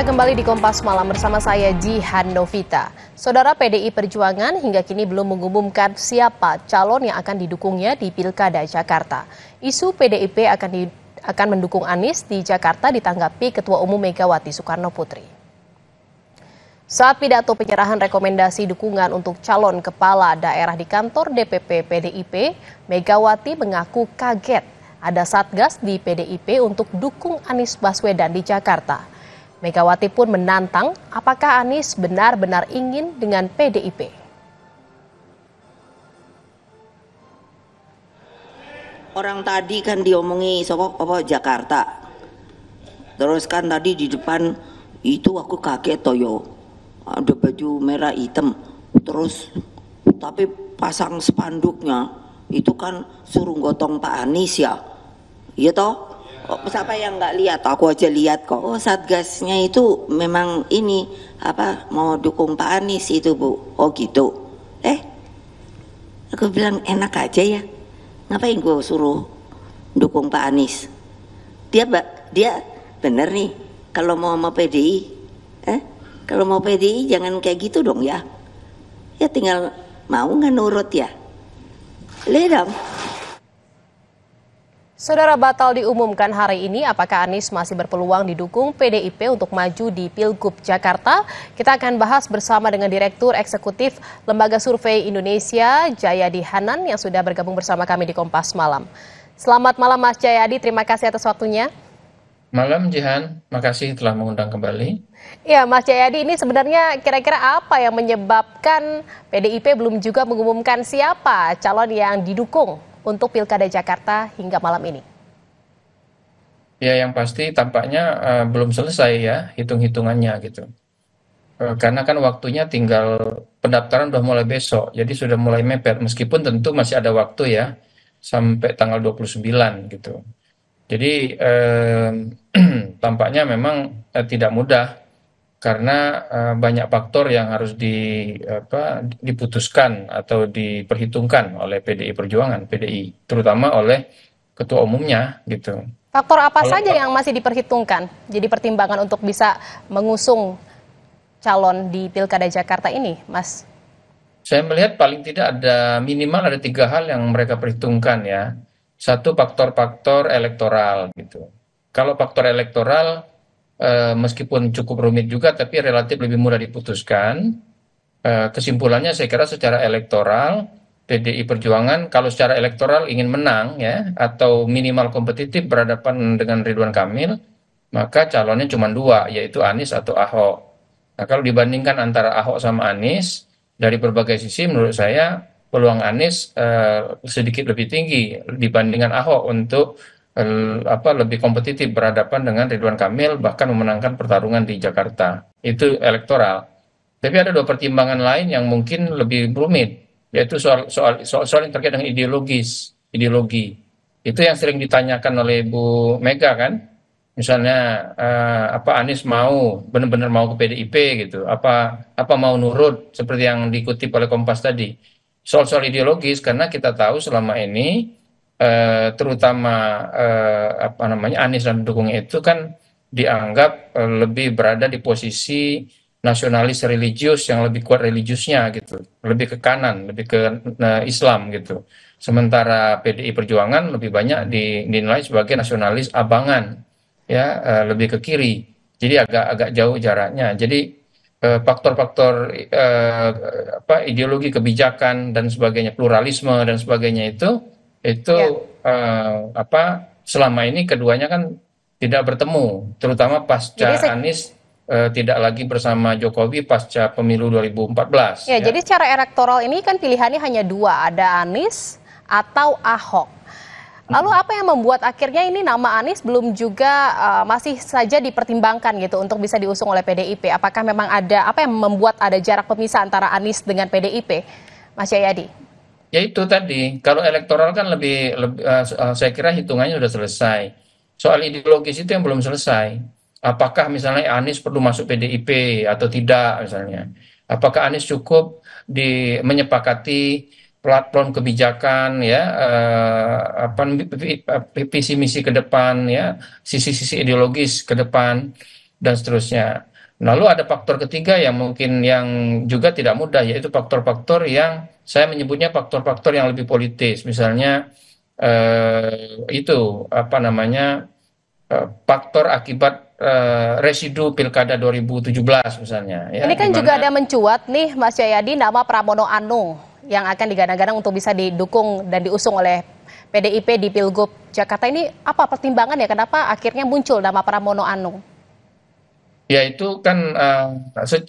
Anda kembali di Kompas Malam bersama saya Jihan Novita. Saudara, PDI Perjuangan hingga kini belum mengumumkan siapa calon yang akan didukungnya di Pilkada Jakarta. Isu PDIP akan mendukung Anies di Jakarta ditanggapi Ketua Umum Megawati Soekarno Putri. Saat pidato penyerahan rekomendasi dukungan untuk calon kepala daerah di kantor DPP PDIP, Megawati mengaku kaget ada satgas di PDIP untuk dukung Anies Baswedan di Jakarta. Megawati pun menantang apakah Anies benar-benar ingin dengan PDIP. Orang tadi kan diomongi Jakarta. Terus kan tadi di depan itu aku kaget toyo. Ada baju merah hitam. Terus tapi pasang spanduknya itu kan suruh gotong Pak Anies ya. Iya toh? Oh, siapa yang nggak lihat? Aku aja lihat kok. Oh, satgasnya itu memang ini mau dukung Pak Anies itu, Bu. Oh gitu. Aku bilang enak aja ya. Ngapain gue suruh dukung Pak Anies? Dia bener nih kalau mau PDI. Kalau mau PDI jangan kayak gitu dong ya. Ya tinggal mau nggak nurut ya. Lihat dong. Saudara, batal diumumkan hari ini apakah Anies masih berpeluang didukung PDIP untuk maju di Pilgub Jakarta. Kita akan bahas bersama dengan Direktur Eksekutif Lembaga Survei Indonesia, Jayadi Hanan, yang sudah bergabung bersama kami di Kompas Malam. Selamat malam Mas Jayadi, terima kasih atas waktunya. Malam Jihan, makasih telah mengundang kembali. Ya Mas Jayadi, ini sebenarnya kira-kira apa yang menyebabkan PDIP belum juga mengumumkan siapa calon yang didukung untuk Pilkada Jakarta hingga malam ini? Ya, yang pasti tampaknya belum selesai ya hitung-hitungannya gitu. Karena kan waktunya tinggal pendaftaran udah mulai besok, jadi sudah mulai mepet. Meskipun tentu masih ada waktu ya sampai tanggal 29 gitu. Jadi tampaknya memang tidak mudah karena banyak faktor yang harus diputuskan atau diperhitungkan oleh PDI Perjuangan, PDI, terutama oleh ketua umumnya gitu. Faktor apa saja yang masih diperhitungkan jadi pertimbangan untuk bisa mengusung calon di Pilkada Jakarta ini, Mas? Saya melihat paling tidak minimal ada 3 hal yang mereka perhitungkan ya. Satu, faktor-faktor elektoral gitu. Kalau faktor elektoral meskipun cukup rumit juga, tapi relatif lebih mudah diputuskan. Kesimpulannya saya kira secara elektoral, PDI Perjuangan kalau secara elektoral ingin menang ya, atau minimal kompetitif berhadapan dengan Ridwan Kamil, maka calonnya cuma 2, yaitu Anies atau Ahok. Nah, kalau dibandingkan antara Ahok sama Anies, dari berbagai sisi menurut saya peluang Anies sedikit lebih tinggi dibandingkan Ahok untuk lebih kompetitif berhadapan dengan Ridwan Kamil, bahkan memenangkan pertarungan di Jakarta. Itu elektoral. Tapi ada 2 pertimbangan lain yang mungkin lebih rumit, yaitu soal yang terkait dengan ideologi. Itu yang sering ditanyakan oleh Bu Mega kan. Misalnya Anies mau benar-benar mau ke PDIP gitu, apa mau nurut seperti yang dikutip oleh Kompas tadi. Soal ideologis, karena kita tahu selama ini terutama Anies dan pendukungnya itu kan dianggap lebih berada di posisi nasionalis religius yang lebih kuat religiusnya gitu, lebih ke kanan, lebih ke Islam gitu. Sementara PDI Perjuangan lebih banyak dinilai sebagai nasionalis abangan, ya, lebih ke kiri. Jadi agak jauh jaraknya. Jadi faktor-faktor ideologi kebijakan dan sebagainya, pluralisme dan sebagainya itu selama ini keduanya kan tidak bertemu, terutama pasca Anies tidak lagi bersama Jokowi pasca pemilu 2014. Ya, jadi secara elektoral ini kan pilihannya hanya 2, ada Anies atau Ahok. Lalu apa yang membuat akhirnya ini nama Anies belum juga masih saja dipertimbangkan gitu untuk bisa diusung oleh PDIP? Apakah memang ada apa yang membuat ada jarak pemisah antara Anies dengan PDIP, Mas Jayadi? Ya itu tadi, kalau elektoral kan saya kira hitungannya sudah selesai. Soal ideologis itu yang belum selesai. Apakah misalnya Anies perlu masuk PDIP atau tidak misalnya? Apakah Anies cukup menyepakati platform kebijakan ya, visi misi ke depan ya, sisi-sisi ideologis ke depan dan seterusnya. Lalu ada faktor ketiga yang mungkin yang juga tidak mudah, yaitu faktor-faktor yang saya menyebutnya faktor-faktor yang lebih politis. Misalnya itu apa namanya faktor akibat residu Pilkada 2017 misalnya, ya, Ini di kan juga mana ada mencuat nih Mas Jayadi nama Pramono Anung yang akan digadang-gadang untuk bisa didukung dan diusung oleh PDIP di Pilgub Jakarta. Ini apa pertimbangan ya kenapa akhirnya muncul nama Pramono Anung? ya itu kan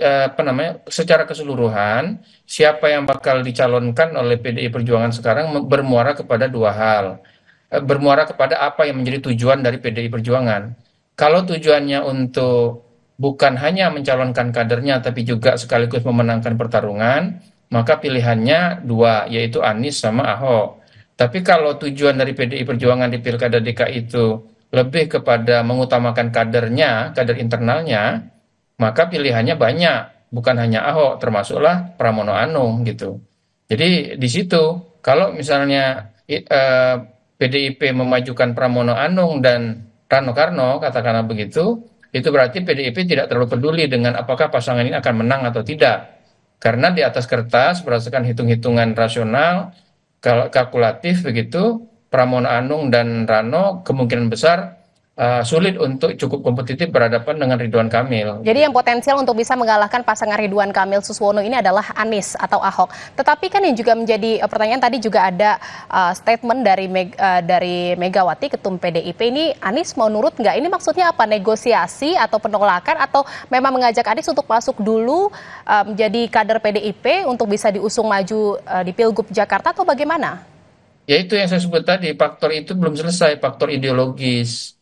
apa namanya secara keseluruhan siapa yang bakal dicalonkan oleh PDI Perjuangan sekarang bermuara kepada dua hal. Bermuara kepada apa yang menjadi tujuan dari PDI Perjuangan. Kalau tujuannya untuk bukan hanya mencalonkan kadernya tapi juga sekaligus memenangkan pertarungan, maka pilihannya dua, yaitu Anies sama Ahok. Tapi kalau tujuan dari PDI Perjuangan di Pilkada DKI itu lebih kepada mengutamakan kadernya, kader internalnya, maka pilihannya banyak, bukan hanya Ahok, termasuklah Pramono Anung gitu. Jadi di situ kalau misalnya PDIP memajukan Pramono Anung dan Rano Karno, katakanlah begitu, itu berarti PDIP tidak terlalu peduli dengan apakah pasangan ini akan menang atau tidak. Karena di atas kertas, berdasarkan hitung-hitungan rasional, kalkulatif begitu, Pramono Anung dan Rano kemungkinan besar sulit untuk cukup kompetitif berhadapan dengan Ridwan Kamil. Jadi yang potensial untuk bisa mengalahkan pasangan Ridwan Kamil Suswono ini adalah Anies atau Ahok. Tetapi kan yang juga menjadi pertanyaan tadi juga ada statement dari Megawati Ketum PDIP ini Anies mau nurut nggak? Ini maksudnya apa? Negosiasi atau penolakan atau memang mengajak Anies untuk masuk dulu menjadi kader PDIP untuk bisa diusung maju di Pilgub Jakarta atau bagaimana? Ya itu yang saya sebut tadi, faktor itu belum selesai, faktor ideologis.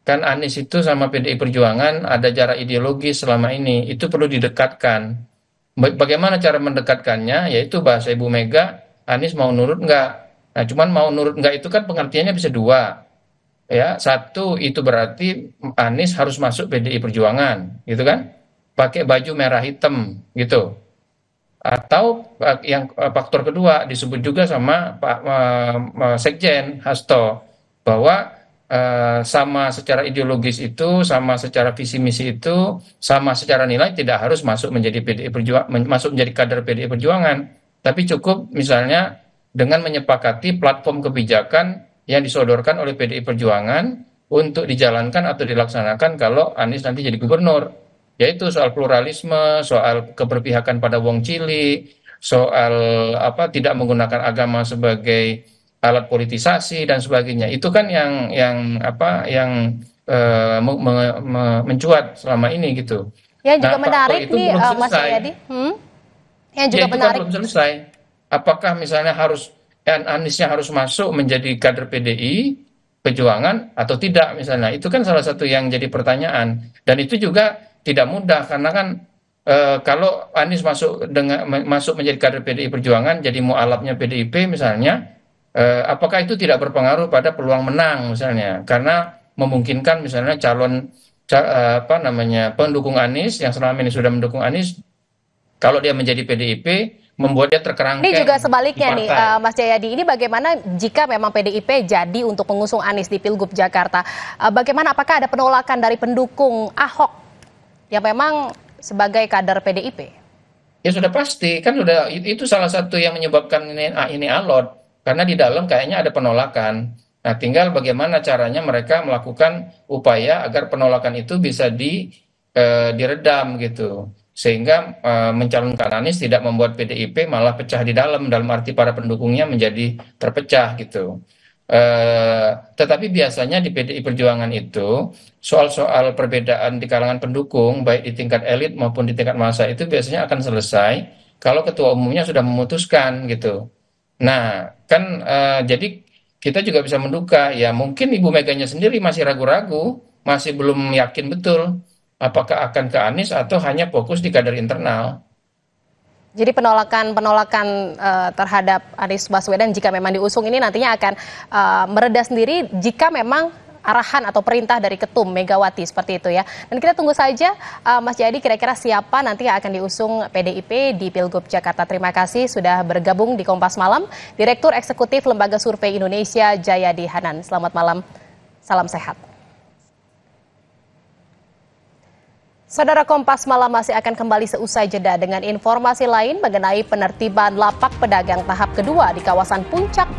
Kan Anies itu sama PDI Perjuangan ada jarak ideologis selama ini, itu perlu didekatkan. Bagaimana cara mendekatkannya? Yaitu bahasa Ibu Mega, Anies mau nurut nggak? Nah, cuman mau nurut nggak itu kan pengertiannya bisa dua. Ya, satu itu berarti Anies harus masuk PDI Perjuangan, gitu kan? Pakai baju merah hitam, gitu. Atau yang faktor kedua disebut juga sama Pak Sekjen Hasto bahwa sama secara ideologis itu, sama secara visi misi itu, sama secara nilai tidak harus masuk menjadi PDI Perjuangan, masuk menjadi kader PDI Perjuangan, tapi cukup misalnya dengan menyepakati platform kebijakan yang disodorkan oleh PDI Perjuangan untuk dijalankan atau dilaksanakan kalau Anies nanti jadi gubernur, yaitu soal pluralisme, soal keberpihakan pada wong cilik, soal apa tidak menggunakan agama sebagai alat politisasi dan sebagainya. Itu kan yang apa yang mencuat selama ini gitu. Yang juga Nah, faktor menarik itu nih belum Mas selesai. Jayadi, yang Ya juga itu kan menarik. belum selesai. Apakah misalnya harus Aniesnya harus masuk menjadi kader PDI Perjuangan atau tidak misalnya? Itu kan salah satu yang jadi pertanyaan. Dan itu juga tidak mudah karena kan kalau Anies masuk menjadi kader PDI Perjuangan jadi mualafnya PDIP misalnya, apakah itu tidak berpengaruh pada peluang menang misalnya? Karena memungkinkan misalnya apa namanya pendukung Anies yang selama ini sudah mendukung Anies, kalau dia menjadi PDIP membuat dia Ini juga terkerangkeng di sebaliknya nih, partai. Mas Jayadi. Ini bagaimana jika memang PDIP jadi untuk mengusung Anies di Pilgub Jakarta? Bagaimana apakah ada penolakan dari pendukung Ahok yang memang sebagai kader PDIP? Ya sudah pasti kan sudah itu salah satu yang menyebabkan ini alot karena di dalam kayaknya ada penolakan. Nah, tinggal bagaimana caranya mereka melakukan upaya agar penolakan itu bisa diredam gitu. Sehingga mencalonkan Anies tidak membuat PDIP malah pecah di dalam arti para pendukungnya menjadi terpecah gitu. Tetapi biasanya di PDI Perjuangan itu soal-soal perbedaan di kalangan pendukung baik di tingkat elit maupun di tingkat massa itu biasanya akan selesai kalau ketua umumnya sudah memutuskan gitu. Nah, kan jadi kita juga bisa menduga ya mungkin Ibu Meganya sendiri masih ragu-ragu, masih belum yakin betul apakah akan ke Anies atau hanya fokus di kader internal. Jadi penolakan terhadap Anies Baswedan jika memang diusung ini nantinya akan mereda sendiri jika memang arahan atau perintah dari Ketum Megawati seperti itu ya. Dan kita tunggu saja Mas Jayadi kira-kira siapa nanti yang akan diusung PDIP di Pilgub Jakarta. Terima kasih sudah bergabung di Kompas Malam, Direktur Eksekutif Lembaga Survei Indonesia Jayadi Hanan. Selamat malam, salam sehat. Saudara, Kompas Malam masih akan kembali seusai jeda dengan informasi lain mengenai penertiban lapak pedagang tahap kedua di kawasan Puncak